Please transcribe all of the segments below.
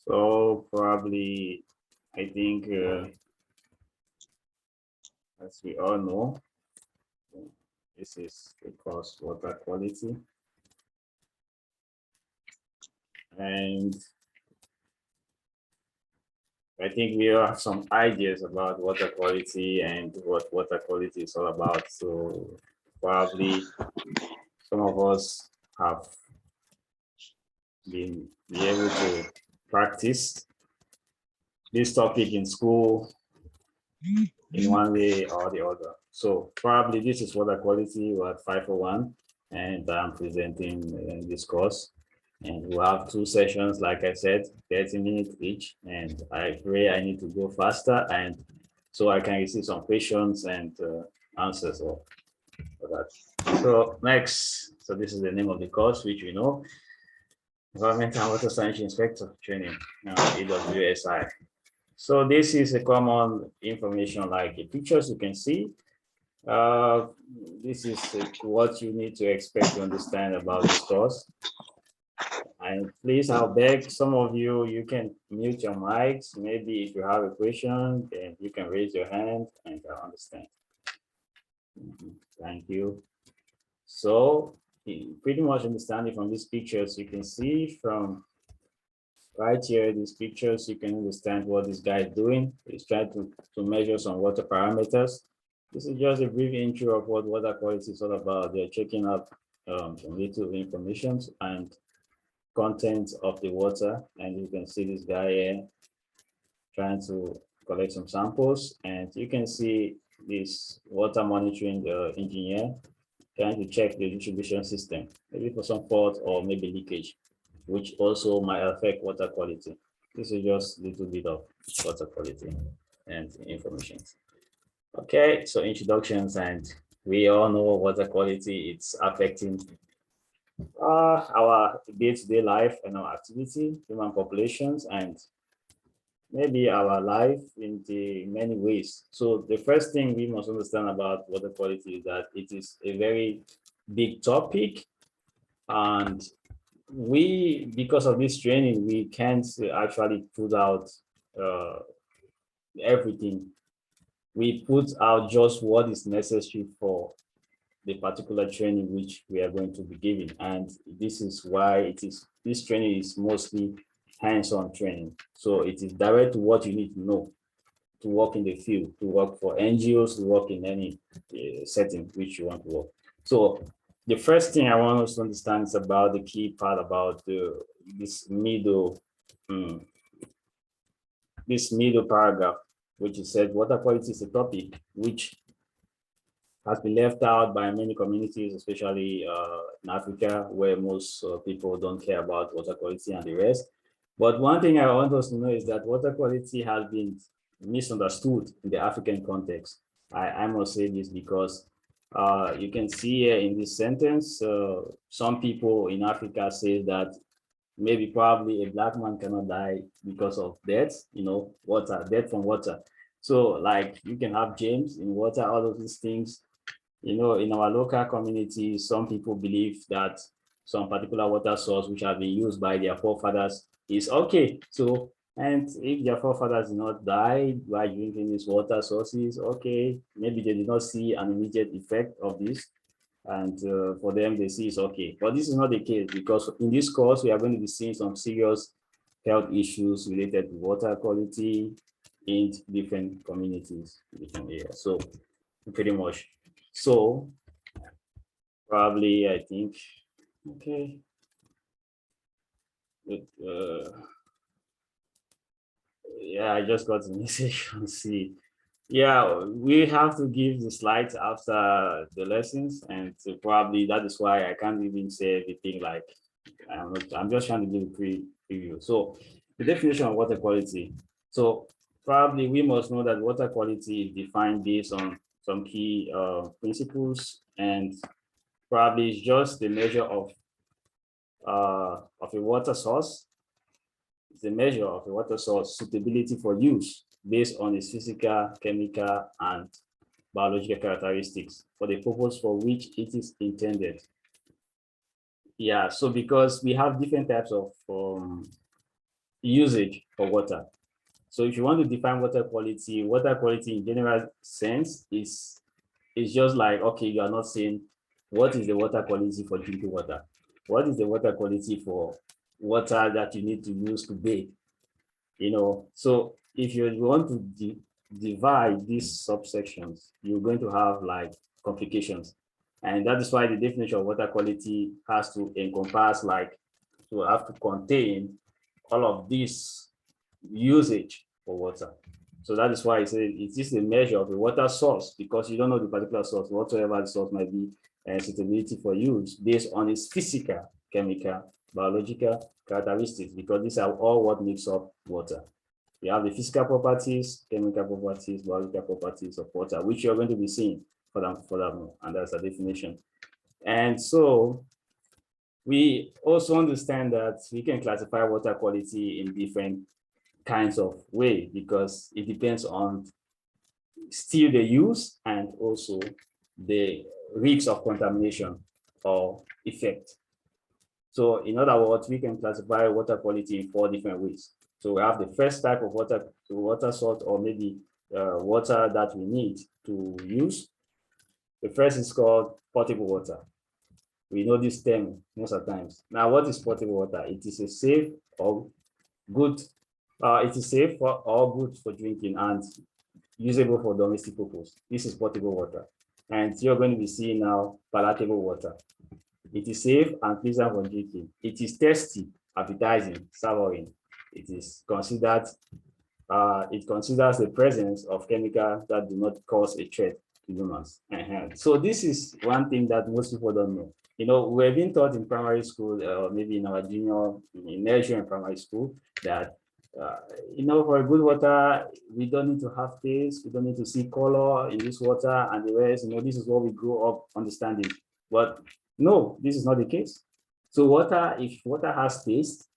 So probably, I think, as we all know, this is the course water quality. And I think we have some ideas about water quality and what water quality is all about. So probably some of us have been able to practice this topic in school in one way or the other. So probably this is water quality, WAT 501, and I'm presenting in this course. And we'll have two sessions, like I said, 30 minutes each. And I pray I need to go faster and so I can receive some questions and answers for that. So next, so this is the name of the course, which we know, Environmental Water Science Inspector Training, EWSI. So this is a common information like the pictures you can see. This is what you need to expect to understand about this course. And please, I'll beg some of you, you can mute your mics. Maybe if you have a question, then you can raise your hand and I'll understand. Thank you. So pretty much understanding from these pictures, you can see from right here, these pictures, you can understand what this guy is doing. He's trying to measure some water parameters. This is just a brief intro of what water quality is all about. They're checking up some little information and content of the water. And you can see this guy here trying to collect some samples. And you can see this water monitoring engineer trying to check the distribution system, maybe for some fault or maybe leakage, which also might affect water quality. This is just a little bit of water quality and information. Okay, so introductions, and we all know water quality, it's affecting our day-to-day life and our activity, human populations, and maybe our life in the many ways. So the first thing we must understand about water quality is that it is a very big topic, and we, because of this training, we can't actually put out everything. We put out just what is necessary for the particular training which we are going to be giving. And this is why this training is mostly hands-on training. So it is direct to what you need to know to work in the field, to work for NGOs, to work in any setting which you want to work. So the first thing I want us to understand is about the key part about this middle paragraph, which is said water quality is a topic which has been left out by many communities, especially in Africa, where most people don't care about water quality and the rest. But one thing I want us to know is that water quality has been misunderstood in the African context. I must say this because you can see here in this sentence, some people in Africa say that maybe probably a black man cannot die because of death, water, death from water. So like you can have James in water, all of these things. In our local community, some people believe that some particular water source which have been used by their forefathers is okay. So, and if their forefathers did not die while drinking these water sources, okay, maybe they did not see an immediate effect of this. And for them, they see it's okay. But this is not the case because in this course, we are going to be seeing some serious health issues related to water quality in different communities, different areas. So pretty much. So probably I think, okay. Yeah, I just got a message from C. Yeah, we have to give the slides after the lessons, and probably that is why I can't even say everything like I'm just trying to give a preview. So the definition of water quality. So probably we must know that water quality is defined based on some key principles, and probably it's just the measure of a water source. It's the measure of a water source suitability for use based on its physical, chemical, and biological characteristics for the purpose for which it is intended. Yeah, so because we have different types of usage for water. So if you want to define water quality in general sense is just like, okay, you are not saying what is the water quality for drinking water? What is the water quality for water that you need to use to bathe? So if you want to divide these subsections, you're going to have like complications. And that is why the definition of water quality has to encompass, like, to have to contain all of this usage for water. So that is why I say it is a measure of a water source, because you don't know the particular source, whatsoever the source might be, and suitability for use based on its physical, chemical, biological characteristics, because these are all what makes up water. You have the physical properties, chemical properties, biological properties of water, which you're going to be seeing for them, and that's a definition. And so we also understand that we can classify water quality in different kinds of way, because it depends on still the use and also the risks of contamination or effect. So in other words, we can classify water quality in 4 different ways. So we have the first type of water source, or maybe water that we need to use. The first is called potable water. We know this term most of the times. Now, what is potable water? It is a safe or good. It is safe or good for drinking and usable for domestic purpose. This is potable water. And you're going to be seeing now palatable water. It is safe and pleasant for drinking. It is tasty, appetizing, savoring. It is considered, it considers the presence of chemicals that do not cause a threat to humans. So this is one thing that most people don't know. We've been taught in primary school, or maybe in our junior, in nursery and primary school, that for a good water, we don't need to have taste, we don't need to see color in this water and the rest. This is what we grew up understanding. But no, this is not the case. So water, if water has taste,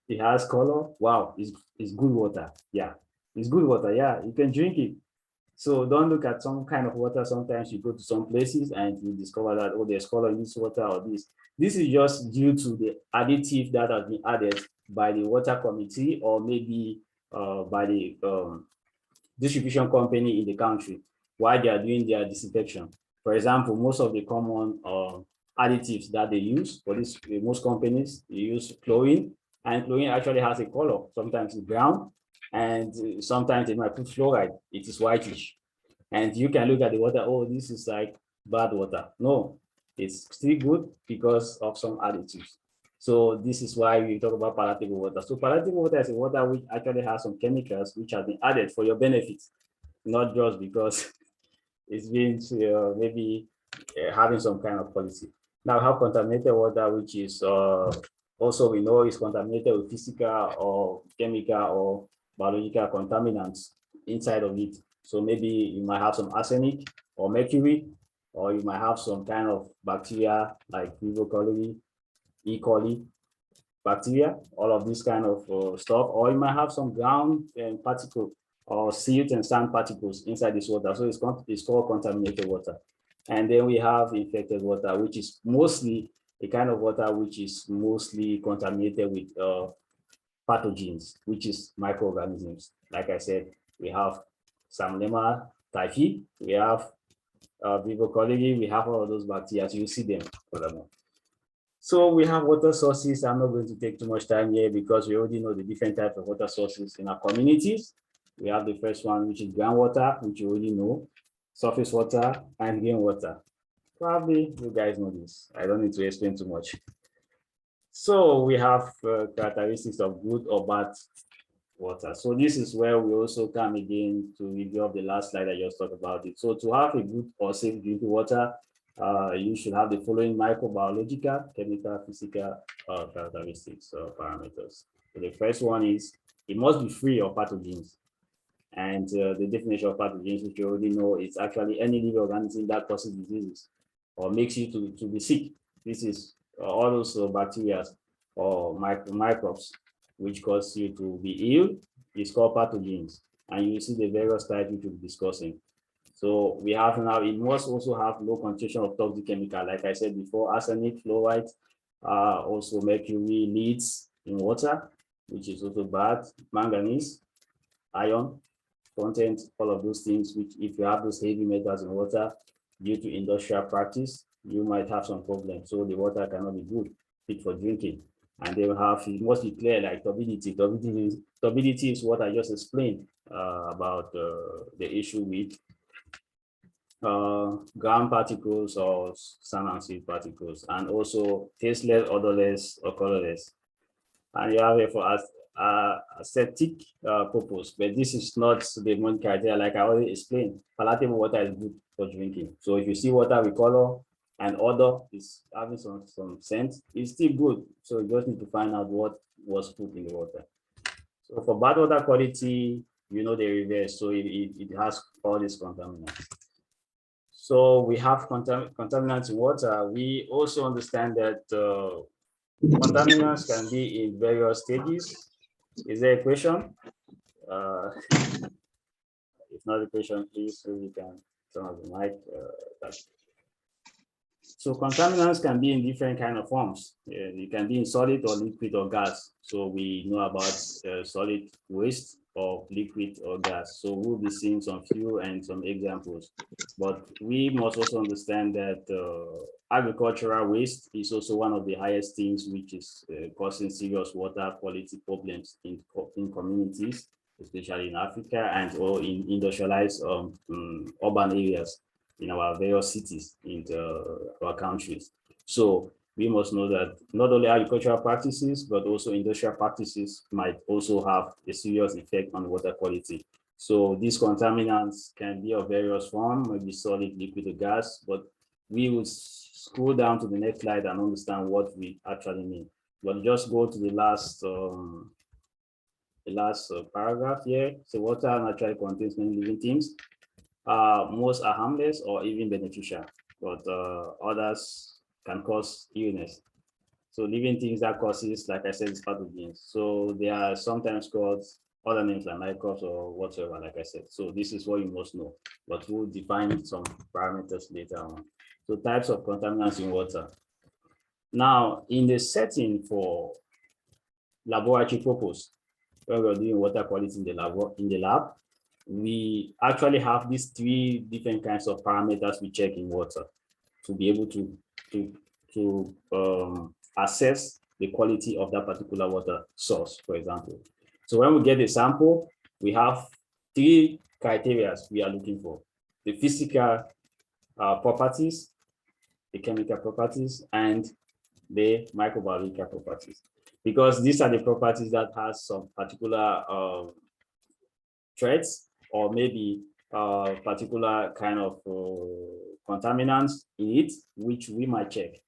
it has color, wow, it's good water. Yeah, it's good water. Yeah, you can drink it. So don't look at some kind of water. Sometimes you go to some places and you discover that, oh, there's color in this water or this. This is just due to the additive that has been added by the water committee, or maybe by the distribution company in the country while they are doing their disinfection. For example, most of the common additives that they use for this, most companies, they use chlorine, and chlorine actually has a color. Sometimes it's brown, and sometimes they might put fluoride. It is whitish. And you can look at the water, oh, this is like bad water. No, it's still good because of some additives. So this is why we talk about palatable water. So palatable water is a water which actually has some chemicals which have been added for your benefit, not just because it's been maybe having some kind of policy. Now we have contaminated water, which is also, we know, is contaminated with physical or chemical or biological contaminants inside of it. So maybe you might have some arsenic or mercury, or you might have some kind of bacteria like E. coli bacteria, all of this kind of stuff, or you might have some ground particle or silt and sand particles inside this water. So it's called contaminated water. And then we have infected water, which is mostly a kind of water which is mostly contaminated with pathogens, which is microorganisms. Like I said, we have Salmonella typhi, we have Vibrio cholerae, we have all of those bacteria. So you see them furthermore. So we have water sources. I'm not going to take too much time here because we already know the different types of water sources in our communities. We have the first one, which is groundwater, which you already know, surface water, and rainwater. Probably you guys know this. I don't need to explain too much. So we have characteristics of good or bad water. So this is where we also come again to review of the last slide I just talked about it. So to have a good or safe drinking water, you should have the following microbiological, chemical, physical characteristics or parameters. So the first one is it must be free of pathogens. And the definition of pathogens, which you already know, is actually any living organism that causes diseases or makes you to be sick. This is all those bacteria or microbes which cause you to be ill. It's called pathogens. And you see the various types which we'll be discussing. So we have now, it must also have low concentration of toxic chemical. Like I said before, arsenic, fluoride, also mercury, leads in water. which is also bad, manganese, iron content, all of those things, which if you have those heavy metals in water due to industrial practice, you might have some problems. So the water cannot be good, fit for drinking. And they will have, it must be clear, like turbidity. Turbidity is what I just explained about the issue with ground particles or sand and silt particles, and also tasteless, odorless, or colorless. And you have it for aesthetic purpose, but this is not the main criteria. Like I already explained, palatable water is good for drinking. So if you see water with color and odor is having some scent, it's still good. So you just need to find out what was put in the water. So for bad water quality, you know the reverse. So it has all these contaminants. So we have contaminants in water. We also understand that contaminants can be in various stages. Is there a question? If not a question, please, so you can turn on the mic. So contaminants can be in different kind of forms. It can be in solid or liquid or gas. So we know about solid waste or liquid or gas. So we'll be seeing some few and some examples. But we must also understand that agricultural waste is also one of the highest things which is causing serious water quality problems in communities, especially in Africa and or in industrialized urban areas in our various cities in our countries. So we must know that not only agricultural practices, but also industrial practices might also have a serious effect on water quality. So these contaminants can be of various forms, maybe solid, liquid, or gas, but we will scroll down to the next slide and understand what we actually mean. But just go to the last paragraph here. So water naturally contains many living things. Most are harmless or even beneficial, but others can cause illness. So living things that causes, like I said, is pathogens. So they are sometimes called other names like microbes or whatever, like I said. So this is what you must know, but we'll define some parameters later on. So types of contaminants in water. Now, in the setting for laboratory purpose, when we're doing water quality in the lab, we actually have these three different kinds of parameters we check in water to be able to assess the quality of that particular water source, for example. So when we get a sample, we have three criteria we are looking for: the physical properties, the chemical properties, and the microbiological properties, because these are the properties that has some particular threats or maybe particular kind of contaminants in it, which we might check.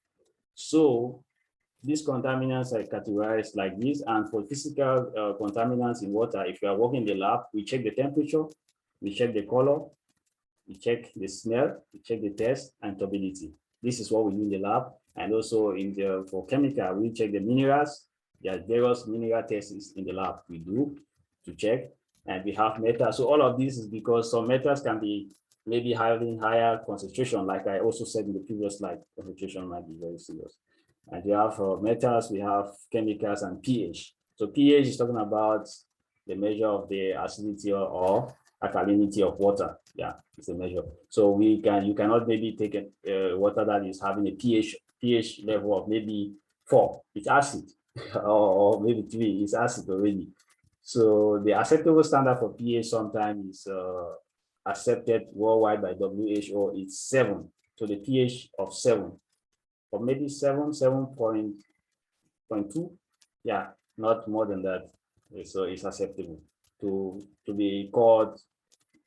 So these contaminants are categorized like this. And for physical contaminants in water, if you are working in the lab, we check the temperature, we check the color, we check the smell, we check the taste and turbidity. This is what we do in the lab. And also for chemical, we check the minerals. There are various mineral tests in the lab we do to check. And we have metals. So all of this is because some metals can be maybe having higher concentration, like I also said in the previous slide, concentration might be very serious. And we have metals, we have chemicals and pH. So pH is talking about the measure of the acidity or alkalinity of water. Yeah, it's a measure. So you cannot maybe take water that is having a pH level of maybe 4, it's acid, or maybe 3, it's acid already. So the acceptable standard for pH sometimes is accepted worldwide by WHO. It's 7. So the pH of 7, or maybe 7.2. Yeah, not more than that. So it's acceptable to be called,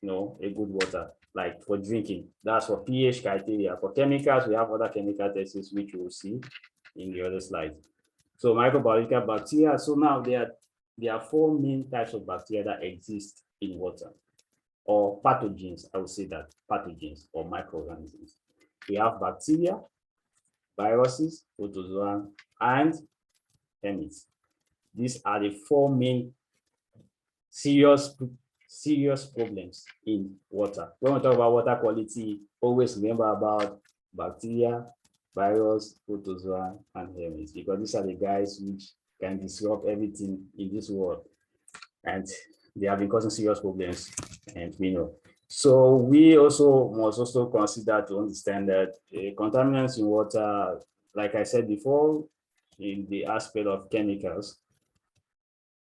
a good water, like for drinking. That's for pH criteria. For chemicals, we have other chemical tests which you will see in the other slide. So microbiological bacteria. So now there are 4 main types of bacteria that exist in water, or pathogens. I would say that pathogens or microorganisms. We have bacteria, viruses, protozoa, and hermits. These are the 4 main serious problems in water. When we talk about water quality, always remember about bacteria, virus, protozoa, and hermits, because these are the guys which can disrupt everything in this world. And they have been causing serious problems, and we know. So we also must also consider to understand that contaminants in water, like I said before, in the aspect of chemicals,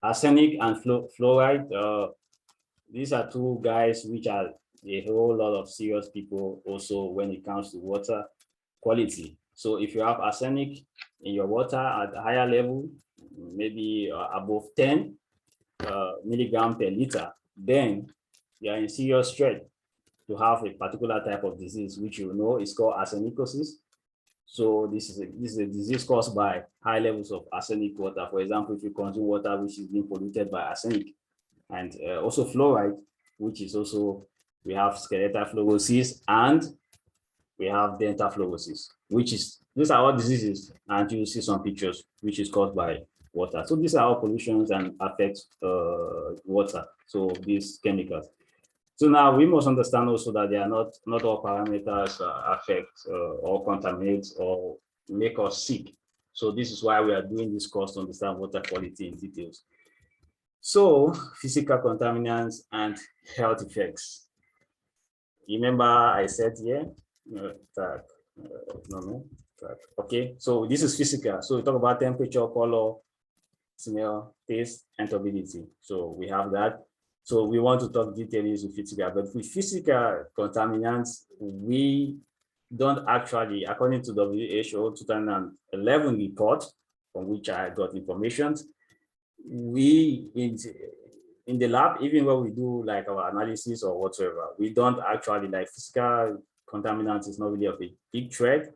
arsenic and fluoride, these are two guys which are a whole lot of serious people also when it comes to water quality. So if you have arsenic in your water at a higher level, maybe above 10 milligram per liter, then you are in serious threat to have a particular type of disease, which you know is called arsenicosis. So this is a disease caused by high levels of arsenic water. For example, if you consume water which is being polluted by arsenic, and also fluoride, which is also, we have skeletal fluorosis and we have dental fluorosis, which is, these are all diseases, and you see some pictures, which is caused by water. So these are all pollutions and affect water. So these chemicals. So now we must understand also that they are not all parameters affect or contaminate or make us sick. So this is why we are doing this course to understand water quality in details. So physical contaminants and health effects. Remember I said here, okay, so this is physical. So we talk about temperature, color, smell, taste, and turbidity. So we have that. So we want to talk details with physical, but with physical contaminants, we don't actually, according to WHO 2011 report, from which I got information, we in the lab, even when we do like our analysis or whatever, we don't actually, like, physical contaminants is not really of a big threat.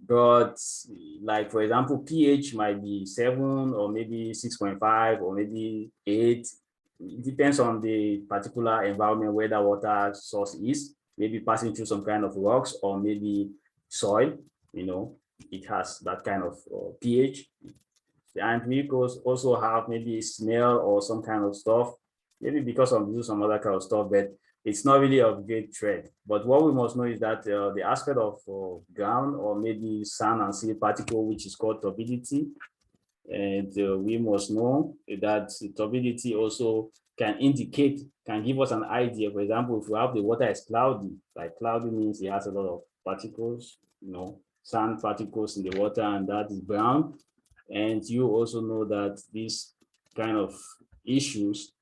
But like, for example, pH might be 7 or maybe 6.5 or maybe 8. It depends on the particular environment where the water source is, maybe passing through some kind of rocks or maybe soil, you know, it has that kind of pH. And vehicles also have maybe smell or some kind of stuff, maybe because of some other kind of stuff, but it's not really of great threat. But what we must know is that the aspect of ground or maybe sand and silt particle, which is called turbidity, and we must know that turbidity also can indicate, can give us an idea. For example, if we have the water is cloudy, like cloudy means it has a lot of particles, you know, sand particles in the water, and that is brown. And you also know that these kind of issues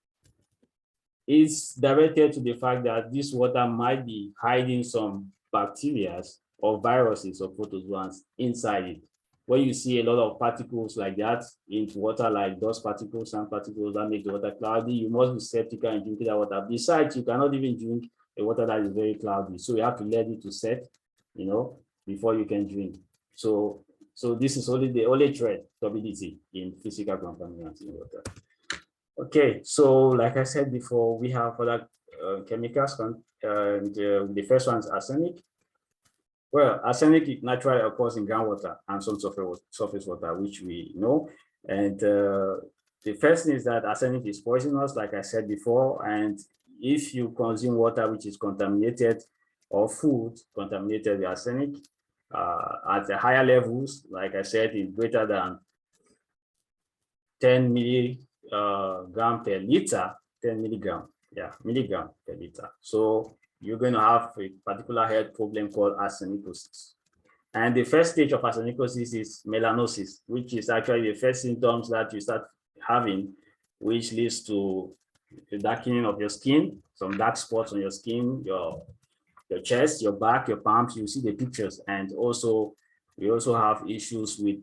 is directed to the fact that this water might be hiding some bacteria or viruses or protozoans inside it. When you see a lot of particles like that in water, like dust particles, sand particles that make the water cloudy, you must be skeptical in drinking that water. Besides, you cannot even drink a water that is very cloudy. So you have to let it to set, you know, before you can drink. So this is only the only threat, turbidity, in physical contaminants in water. Okay, so like I said before, we have other chemicals, and the first one is arsenic. Well, arsenic naturally occurs in groundwater and some surface water, which we know. And the first thing is that arsenic is poisonous, like I said before. And if you consume water which is contaminated or food contaminated with arsenic at the higher levels, like I said, is greater than 10 milligram per liter, 10 milligram, yeah, milligram per liter. So you're going to have a particular health problem called arsenicosis. And the first stage of arsenicosis is melanosis, which is actually the first symptoms that you start having, which leads to the darkening of your skin, some dark spots on your skin, your chest, your back, your palms. You see the pictures. And also, we also have issues with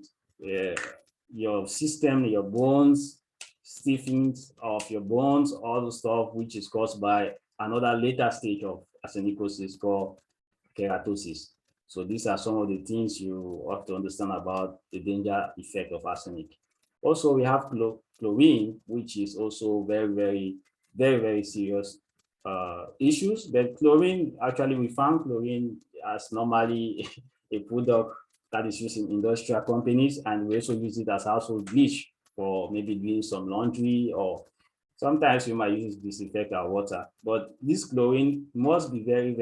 your system, your bones, stiffening of your bones, all the stuff which is caused by another later stage of arsenicosis called keratosis. So these are some of the things you have to understand about the danger effect of arsenic. Also, we have chlorine, which is also very serious issues. But chlorine, actually, we found chlorine as normally a product that is used in industrial companies, and we also use it as household bleach for maybe doing some laundry, or sometimes we might use it to disinfect our water. But this chlorine must be very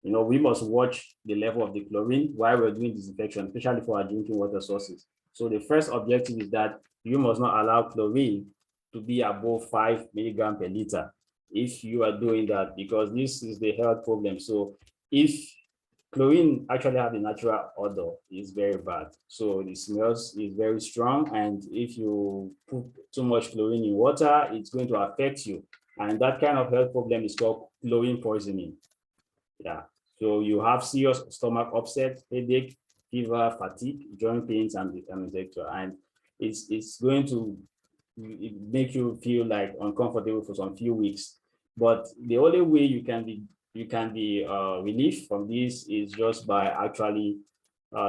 You know, we must watch the level of the chlorine while we're doing disinfection, especially for our drinking water sources. So the first objective is that you must not allow chlorine to be above 5 milligram per liter if you are doing that, because this is the health problem. So if chlorine actually have a natural odor, it's very bad. So the smells is very strong, and if you put too much chlorine in water, it's going to affect you. And that kind of health problem is called chlorine poisoning. Yeah. So you have serious stomach upset, headache, fever, fatigue, joint pains, and etc. And it's going to make you feel like uncomfortable for some few weeks. But the only way you can be relieved from this is just by actually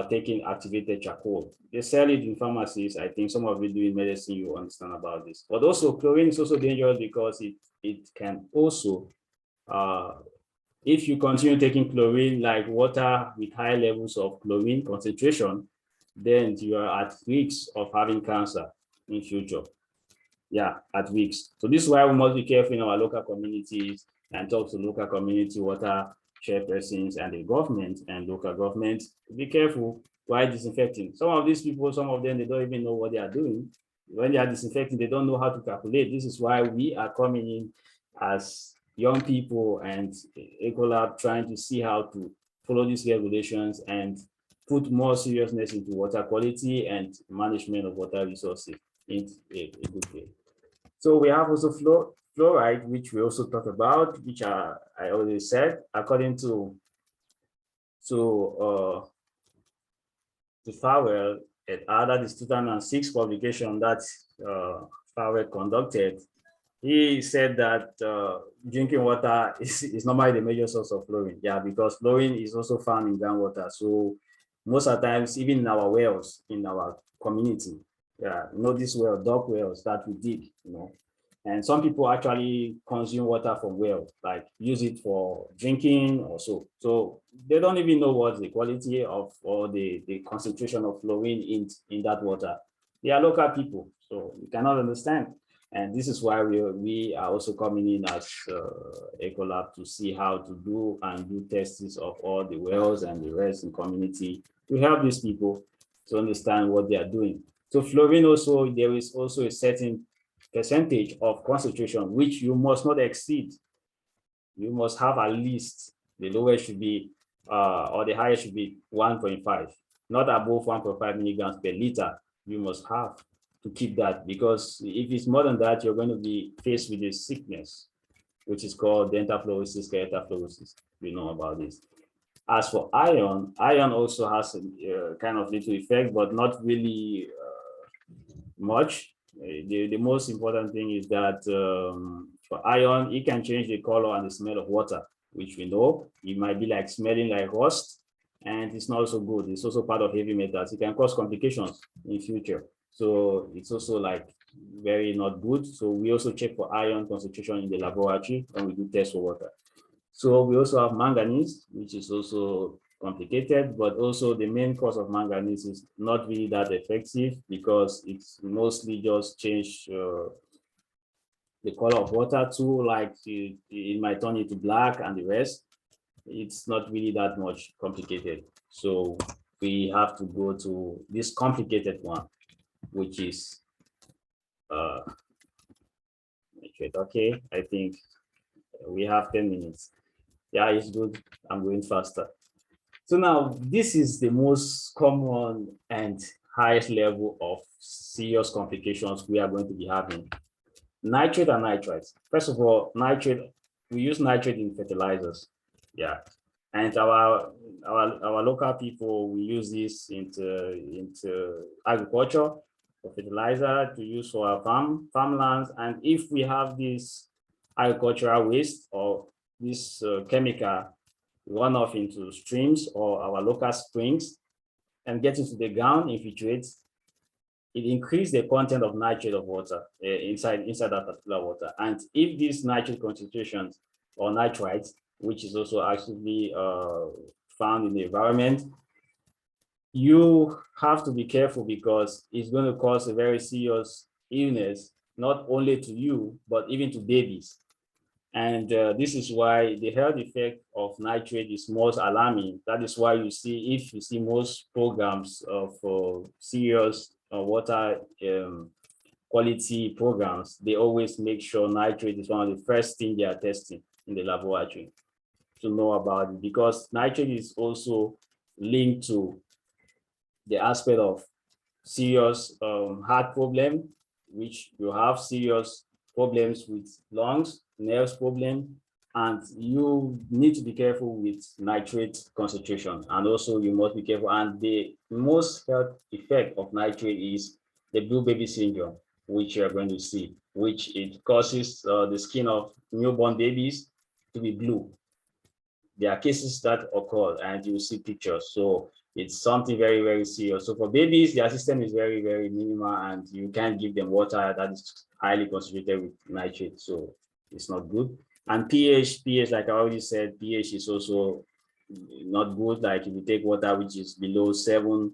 taking activated charcoal. They sell it in pharmacies. I think some of you doing medicine, you understand about this. But also chlorine is also dangerous because it can also if you continue taking chlorine, like water with high levels of chlorine concentration, then you are at risk of having cancer in future. Yeah, at risk. So this is why we must be careful in our local communities and talk to local community water chairpersons and the government and local government. Be careful while disinfecting. Some of these people, some of them, they don't even know what they are doing. When they are disinfecting, they don't know how to calculate. This is why we are coming in as young people and Ecolab trying to see how to follow these regulations and put more seriousness into water quality and management of water resources in a good way. So we have also fluoride, which we also talk about, which I already said, according to Farwell et al. That is 2006 publication that Farwell conducted. He said that drinking water is normally the major source of fluorine. Yeah, because fluorine is also found in groundwater. So most of the times, even in our wells, in our community, yeah, you know, these well, dug wells that we dig, you know, and some people actually consume water from wells, like use it for drinking or so. So they don't even know what the quality of or the concentration of fluorine in that water. They are local people, so you cannot understand. And this is why we are also coming in as Ecolab to see how to do tests of all the wells and the rest in community to help these people to understand what they are doing. So fluorine also, there is also a certain percentage of concentration which you must not exceed. You must have at least, the lowest should be, or the highest should be 1.5, not above 1.5 milligrams per liter. You must have to keep that, because if it's more than that, you're going to be faced with a sickness, which is called dental fluorosis, keratofluorosis. You know about this. As for iron also has a kind of little effect, but not really much. The most important thing is that for iron, it can change the color and the smell of water, which we know. It might be like smelling like rust, and it's not so good. It's also part of heavy metals. It can cause complications in future. So it's also like very not good. So we also check for iron concentration in the laboratory when we do tests for water. So we also have manganese, which is also complicated, but also the main cause of manganese is not really that effective because it's mostly just change the color of water too, like it might turn into black and the rest. It's not really that much complicated. So we have to go to this complicated one, which is okay, I think we have 10 minutes. Yeah, it's good. I'm going faster. So now this is the most common and highest level of serious complications we are going to be having. Nitrate and nitrites. First of all, nitrate, we use nitrate in fertilizers. Yeah. And our local people, we use this into agriculture for fertilizer to use for our farmlands. And if we have this agricultural waste or this chemical run off into streams or our local springs and get into the ground, infiltrates, it increases the content of nitrate of water inside that particular water. And if these nitrate concentrations or nitrites, which is also actually found in the environment, you have to be careful because it's going to cause a very serious illness, not only to you, but even to babies. And this is why the health effect of nitrate is most alarming. That is why you see, if you see most programs of serious water quality programs, they always make sure nitrate is one of the first things they are testing in the laboratory to know about it, because nitrate is also linked to the aspect of serious heart problem, which you have serious problems with lungs, nerves problem, and you need to be careful with nitrate concentration. And also you must be careful. And the most health effect of nitrate is the blue baby syndrome, which you're going to see, which it causes the skin of newborn babies to be blue. There are cases that occur and you see pictures. So it's something very, very serious. So for babies, their system is very, very minimal, and you can't give them water that is highly concentrated with nitrate. So it's not good. And pH, like I already said, pH is also not good. Like if you take water which is below 7,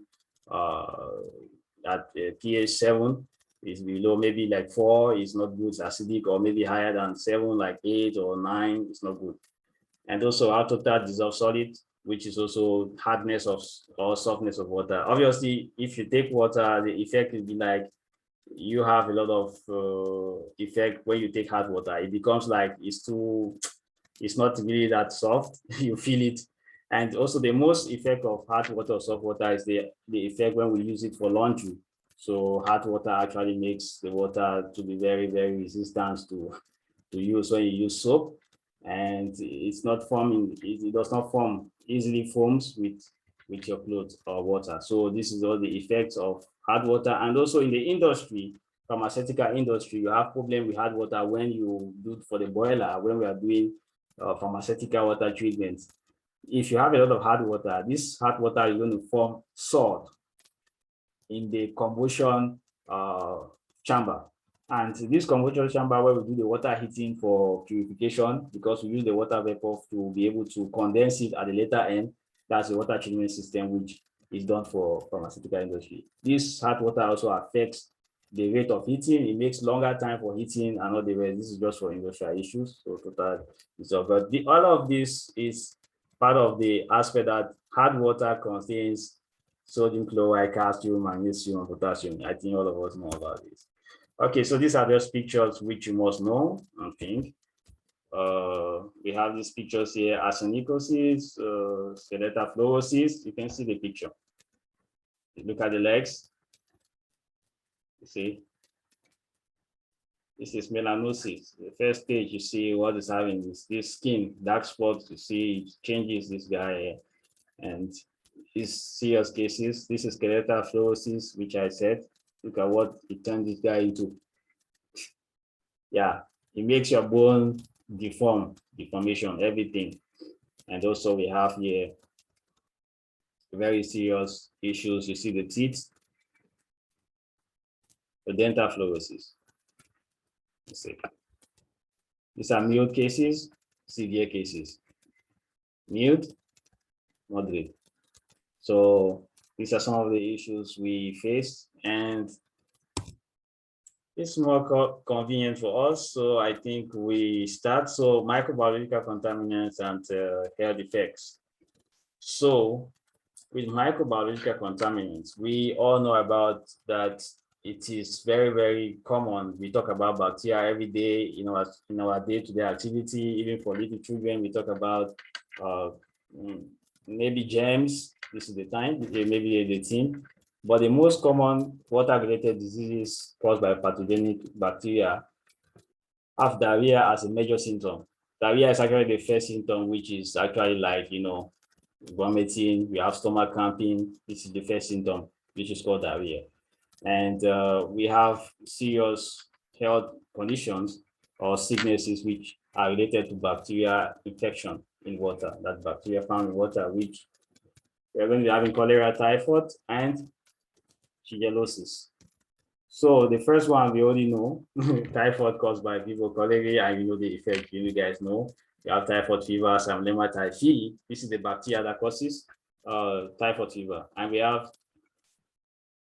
at pH 7 is below, maybe like 4 is not good, it's acidic, or maybe higher than 7, like 8 or 9, it's not good. And also our total dissolved solid, which is also hardness of or softness of water. Obviously, if you take water, the effect will be like you have a lot of effect when you take hard water. It becomes like it's not really that soft. You feel it. And also the most effect of hard water or soft water is the effect when we use it for laundry. So hard water actually makes the water to be very, very resistant to use when you use soap, and it's not forming, it does not form easily, forms with your clothes or water. So this is all the effects of hard water. And also in the industry, pharmaceutical industry, you have problem with hard water when you do for the boiler, when we are doing pharmaceutical water treatments. If you have a lot of hard water, this hard water is going to form salt in the combustion chamber. And this combustion chamber, where we do the water heating for purification, because we use the water vapor to be able to condense it at the later end. That's the water treatment system, which is done for pharmaceutical industry. This hot water also affects the rate of heating. It makes longer time for heating and all the rest. This is just for industrial issues. So total result. But all of this is part of the aspect that hard water contains sodium chloride, calcium, magnesium, and potassium. I think all of us know about this. Okay, so these are just pictures which you must know, I think. We have these pictures here: arsenicosis, skeletal fluorosis. You can see the picture. Look at the legs. You see, this is melanosis. The first stage, you see what is having this skin, dark spots. You see, it changes this guy, and these serious cases. This is skeletal fluorosis, which I said. Look at what it turned this guy into. Yeah, it makes your bone deformation, everything. And also we have here very serious issues. You see the teeth, the dental fluorosis. You see, these are mild cases, severe cases. Mild, moderate. So these are some of the issues we face, and it's more convenient for us. So I think we start. So microbiological contaminants and health effects. So with microbiological contaminants, we all know about that. It is very, very common. We talk about bacteria every day in our day-to-day activity. Even for little children, we talk about maybe germs. This is the time, maybe the team. But the most common water-related diseases caused by pathogenic bacteria have diarrhea as a major symptom. Diarrhea is actually the first symptom, which is actually like, vomiting. We have stomach cramping. This is the first symptom, which is called diarrhea. And we have serious health conditions or sicknesses which are related to bacteria infection in water. That bacteria found in water, which we're going to be having cholera, typhoid, and shigellosis. So the first one we already know, typhoid caused by Vibrio cholerae, and you know the effect. You guys know you have typhoid fever, Salmonella typhi. This is the bacteria that causes typhoid fever, and we have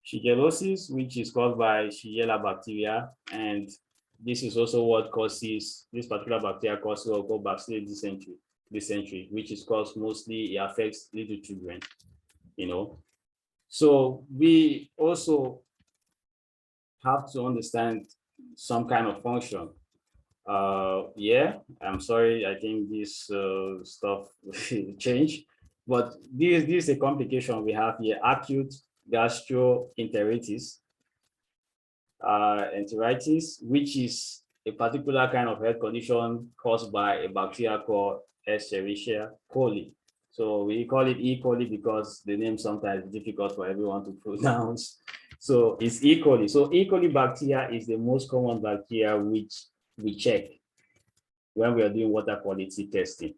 shigellosis, which is caused by Shigella bacteria, and this is also what causes this particular bacteria causes what we call bacillus dysentery, which is caused mostly, it affects little children, you know. So we also have to understand some kind of function. Yeah, I'm sorry, I think this stuff changed, but this is a complication we have here: acute gastroenteritis, enteritis, which is a particular kind of health condition caused by a bacteria called Escherichia coli. So we call it E. coli because the name sometimes is difficult for everyone to pronounce. So it's E. coli. So E. coli bacteria is the most common bacteria which we check when we are doing water quality testing.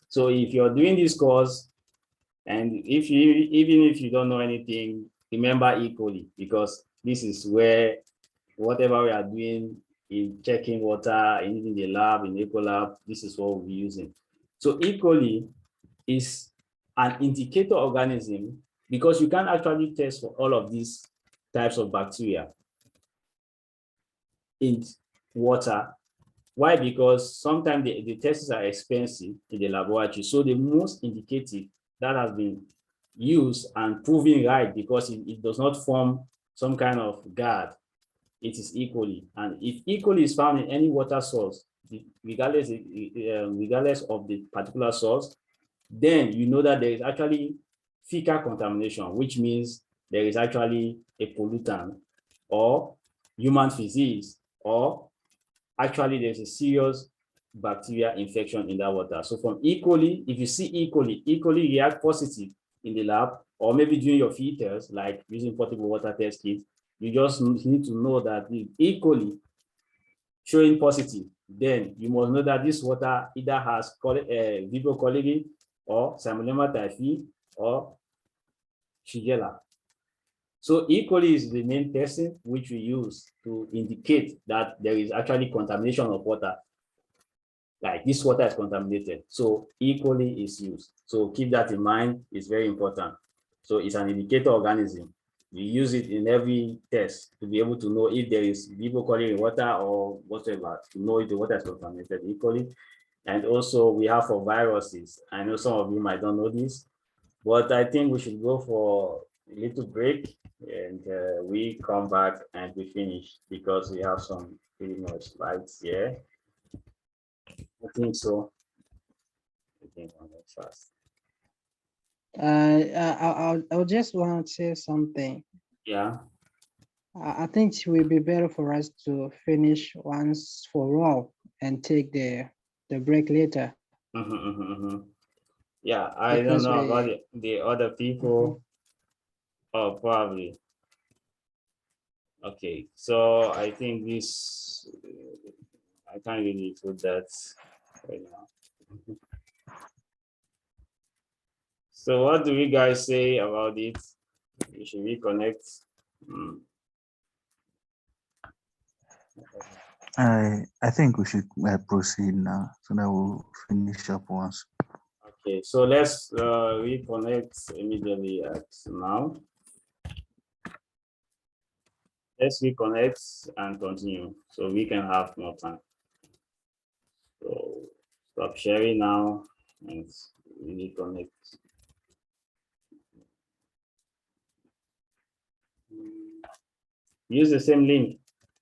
So if you're doing this course, and even if you don't know anything, remember E. coli, because this is where whatever we are doing in checking water, in the lab, in eco lab, this is what we'll be using. So E. coli is an indicator organism because you can actually test for all of these types of bacteria in water. Why? Because sometimes the tests are expensive in the laboratory. So the most indicative that has been used and proven right, because it does not form some kind of guard, it is E. coli. And if E. coli is found in any water source, regardless of the particular source, then you know that there is actually fecal contamination, which means there is actually a pollutant or human feces, or actually there's a serious bacteria infection in that water. So from E. coli, if you see E. coli react positive in the lab, or maybe during your filters, like using portable water test kits, you just need to know that the E. coli showing positive, then you must know that this water either has Vibrio cholerae or Salmonella typhi or Shigella. So E. coli is the main testing which we use to indicate that there is actually contamination of water. Like this water is contaminated. So E. coli is used. So keep that in mind, it's very important. So it's an indicator organism. We use it in every test to be able to know if there is Vibrio cholerae in water or whatever, to know if the water is contaminated, E. coli. And also we have for viruses. I know some of you might not know this, but I think we should go for a little break, and we come back and we finish because we have some pretty much slides here. I think so. I think I'm fast. I just want to say something. Yeah. I think it will be better for us to finish once for all and take the break later. Yeah, I don't Because know about we the other people. Oh, probably. Okay, so I think this, I can't really put that right now. So what do you guys say about it? Should we connect? I think we should proceed now so that we'll finish up once. Okay, so let's reconnect immediately at now. Let's reconnect and continue so we can have more time. So stop sharing now and reconnect. Use the same link.